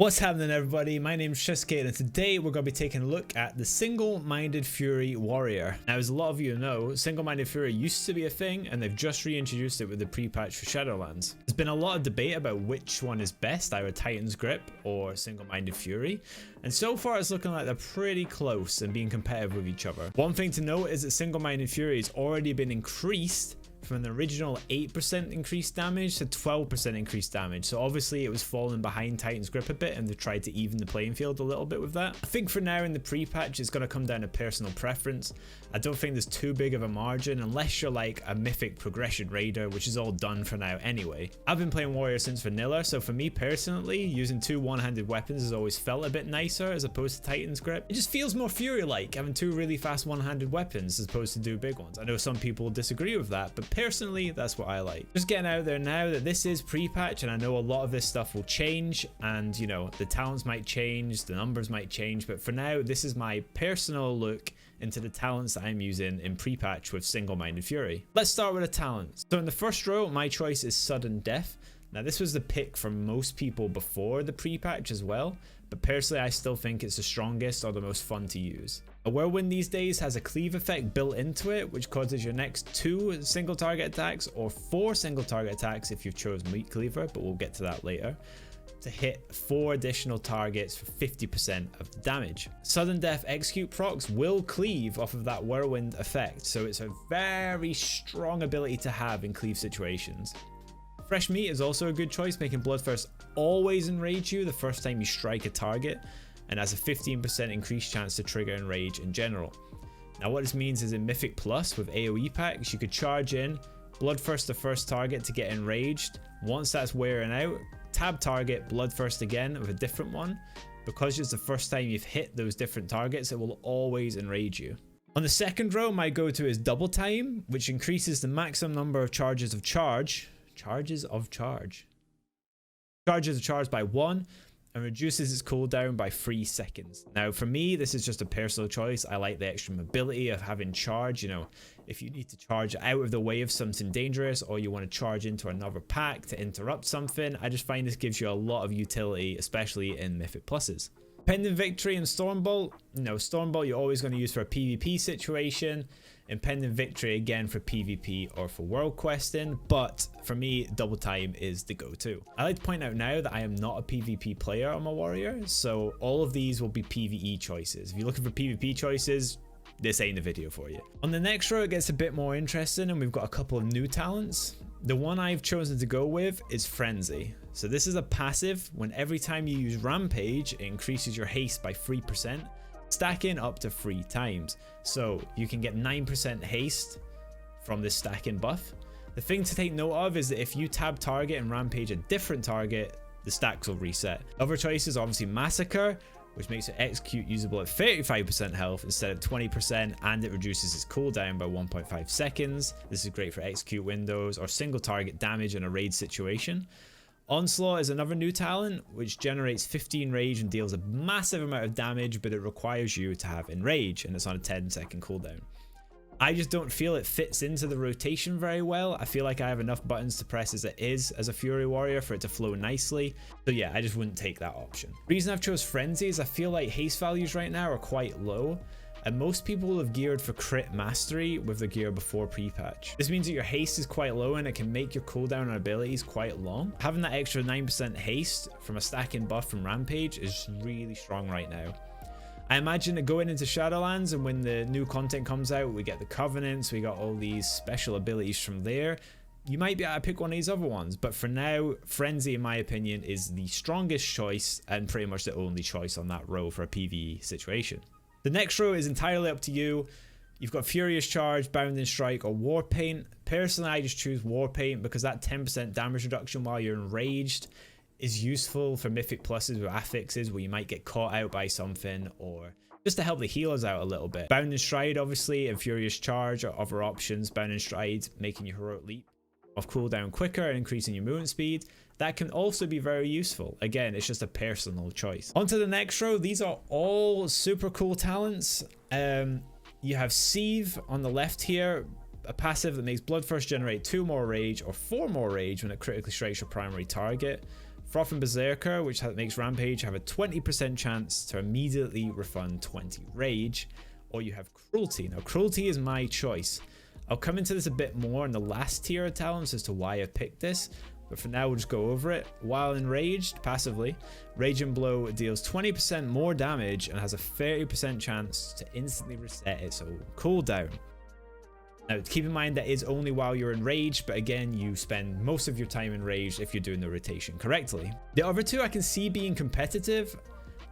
What's happening, everybody? My name's Shisuke, and today we're going to be taking a look at the single-minded fury warrior. Now, as a lot of you know, single-minded fury used to be a thing, and they've just reintroduced it with the pre-patch for Shadowlands. There's been a lot of debate about which one is best, either Titan's Grip or single-minded fury, and so far it's looking like they're pretty close and being competitive with each other. One thing to note is that single-minded fury has already been increased from an original 8% increased damage to 12% increased damage. So obviously it was falling behind Titan's Grip a bit, and they've tried to even the playing field a little bit with that. I think for now in the pre-patch it's going to come down to personal preference. I don't think there's too big of a margin unless you're like a mythic progression raider, which is all done for now anyway. I've been playing warrior since vanilla, so for me personally, using two one-handed weapons has always felt a bit nicer as opposed to Titan's Grip. It just feels more fury-like having two really fast one-handed weapons as opposed to two big ones. I know some people disagree with that, but personally that's what I like. Just getting out there now that this is pre-patch, and I know a lot of this stuff will change, and you know, the talents might change, the numbers might change, but for now this is my personal look into the talents that I'm using in pre-patch with single-minded fury. Let's start with the talents. So in the first row, my choice is sudden death. Now this was the pick for most people before the pre-patch as well, but personally I still think it's the strongest or the most fun to use. A whirlwind these days has a cleave effect built into it, which causes your next 2 single target attacks or 4 single target attacks if you've chosen meat cleaver, but we'll get to that later, to hit 4 additional targets for 50% of the damage. Sudden death execute procs will cleave off of that whirlwind effect, so it's a very strong ability to have in cleave situations. Fresh meat is also a good choice, making Bloodthirst always enrage you the first time you strike a target, and has a 15% increased chance to trigger enrage in general. Now what this means is in Mythic Plus with AoE packs, you could charge in, Bloodthirst the first target to get enraged. Once that's wearing out, tab target, Bloodthirst again with a different one. Because it's the first time you've hit those different targets, it will always enrage you. On the second row, my go-to is double time, which increases the maximum number of charges of charge by 1 and reduces its cooldown by 3 seconds. Now for me, this is just a personal choice. I like the extra mobility of having charge. You know, if you need to charge out of the way of something dangerous, or you want to charge into another pack to interrupt something, I just find this gives you a lot of utility, especially in Mythic Pluses. Pendant Victory and Stormbolt. No, Stormbolt you're always going to use for a PvP situation. Pendant Victory again for PvP or for world questing, but for me double time is the go-to. I like to point out now that I am not a PvP player on my warrior, so all of these will be PvE choices. If you're looking for PvP choices, this ain't the video for you. On the next row it gets a bit more interesting, and we've got a couple of new talents. The one I've chosen to go with is Frenzy. So this is a passive. When every time you use Rampage, it increases your haste by 3%, stacking up to 3 times. So you can get 9% haste from this stacking buff. The thing to take note of is that if you tab target and Rampage a different target, the stacks will reset. Other choices are obviously Massacre, which makes it execute usable at 35% health instead of 20%, and it reduces its cooldown by 1.5 seconds. This is great for execute windows or single target damage in a raid situation. Onslaught is another new talent, which generates 15 rage and deals a massive amount of damage, but it requires you to have enrage, and it's on a 10-second cooldown. I just don't feel it fits into the rotation very well. I feel like I have enough buttons to press as it is as a Fury Warrior for it to flow nicely. So yeah, I just wouldn't take that option. The reason I've chose Frenzy is I feel like haste values right now are quite low, and most people will have geared for crit mastery with the gear before pre-patch. This means that your haste is quite low, and it can make your cooldown on abilities quite long. Having that extra 9% haste from a stacking buff from Rampage is really strong right now. I imagine that going into Shadowlands, and when the new content comes out, we get the Covenants, we got all these special abilities from there, you might be able to pick one of these other ones, but for now, Frenzy in my opinion is the strongest choice and pretty much the only choice on that row for a PvE situation. The next row is entirely up to you. You've got Furious Charge, Bounding Strike, or Warpaint. Personally, I just choose Warpaint because that 10% damage reduction while you're enraged is useful for Mythic Pluses with affixes where you might get caught out by something, or just to help the healers out a little bit. Bounding Stride, obviously, and Furious Charge are other options. Bounding Stride making your heroic leap off cooldown quicker and increasing your movement speed. That can also be very useful. Again, it's just a personal choice. On to the next row. These are all super cool talents. You have Sieve on the left here, a passive that makes Bloodthirst generate 2 more rage or 4 more rage when it critically strikes your primary target. Froth and Berserker, which makes Rampage have a 20% chance to immediately refund 20 rage. Or you have Cruelty. Now, Cruelty is my choice. I'll come into this a bit more in the last tier of talents as to why I picked this, but for now we'll just go over it. While enraged, passively, Rage and Blow deals 20% more damage and has a 30% chance to instantly reset its own cooldown. Now, keep in mind that is only while you're enraged, but again, you spend most of your time enraged if you're doing the rotation correctly. The other two I can see being competitive,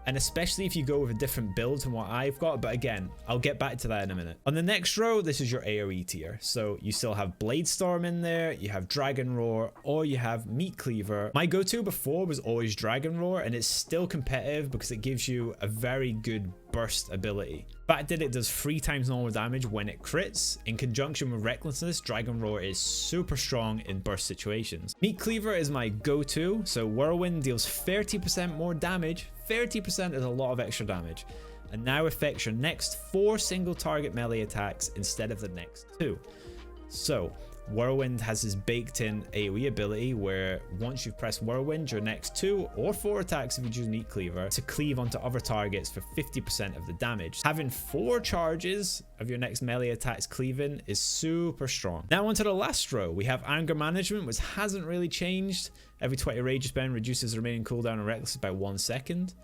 and especially if you go with a different build than what I've got, but again, I'll get back to that in a minute. On the next row, this is your AoE tier. So you still have Blade Storm in there, you have Dragon Roar, or you have Meat Cleaver. My go-to before was always Dragon Roar, and it's still competitive because it gives you a very good burst ability. Fact that it does 3 times normal damage when it crits. In conjunction with Recklessness, Dragon Roar is super strong in burst situations. Meat Cleaver is my go-to, so Whirlwind deals 30% more damage. 30% is a lot of extra damage, and now affects your next 4 single target melee attacks instead of the next 2. So Whirlwind has this baked in AoE ability where once you've pressed Whirlwind, your next 2 or 4 attacks if you choose Meat Cleaver to cleave onto other targets for 50% of the damage. Having 4 charges of your next melee attacks cleaving is super strong. Now onto the last row, we have Anger Management, which hasn't really changed. Every 20 rage you spend reduces the remaining cooldown on Reckless by 1 second.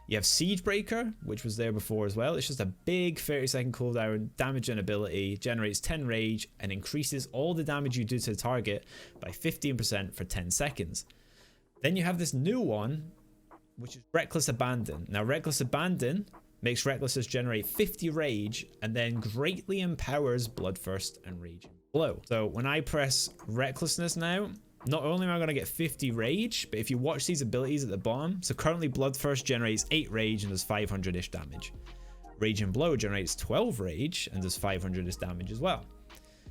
You have Siege Breaker, which was there before as well. It's just a big 30-second cooldown, damage and ability, generates 10 rage, and increases all the damage you do to the target by 15% for 10 seconds. Then you have this new one, which is Reckless Abandon. Now, Reckless Abandon makes Recklessness generate 50 rage, and then greatly empowers Bloodthirst and Rage and Blow. So when I press Recklessness now, not only am I going to get 50 rage, but if you watch these abilities at the bottom, so currently Bloodthirst generates 8 rage and does 500-ish damage. Rage and Blow generates 12 rage and does 500-ish damage as well.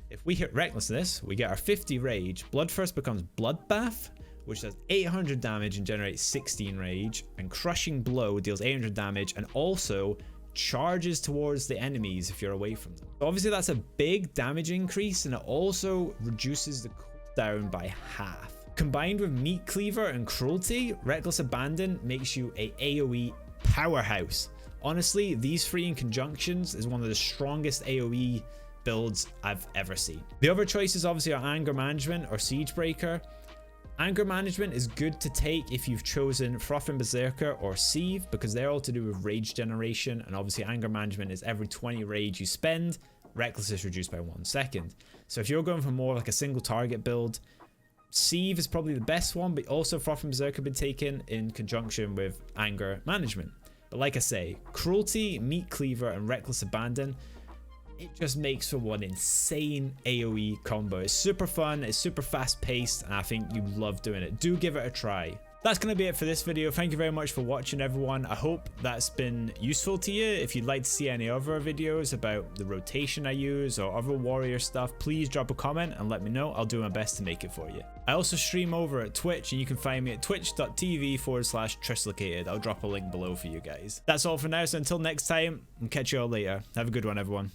If we hit Recklessness, we get our 50 rage. Bloodthirst becomes Bloodbath, which does 800 damage and generates 16 rage. And Crushing Blow deals 800 damage and also charges towards the enemies if you're away from them. So obviously that's a big damage increase, and it also reduces the down by half. Combined with Meat Cleaver and Cruelty, Reckless Abandon makes you a AoE powerhouse. Honestly, these 3 in conjunctions is one of the strongest AoE builds I've ever seen. The other choices obviously are Anger Management or Siege Breaker. Anger Management is good to take if you've chosen Froth and Berserker or Sieve, because they're all to do with rage generation, and obviously Anger Management is every 20 rage you spend, Reckless is reduced by 1 second. So if you're going for more like a single target build, Sieve is probably the best one, but also Froth and Berserker have been taken in conjunction with Anger Management. But like I say, Cruelty, Meat Cleaver, and Reckless Abandon, it just makes for one insane AoE combo. It's super fun, it's super fast paced, and I think you love doing it. Do give it a try. That's going to be it for this video. Thank you very much for watching, everyone. I hope that's been useful to you. If you'd like to see any other videos about the rotation I use or other warrior stuff, please drop a comment and let me know. I'll do my best to make it for you. I also stream over at Twitch, and you can find me at twitch.tv/Trislocated. I'll drop a link below for you guys. That's all for now, so until next time, I'll catch you all later. Have a good one, everyone.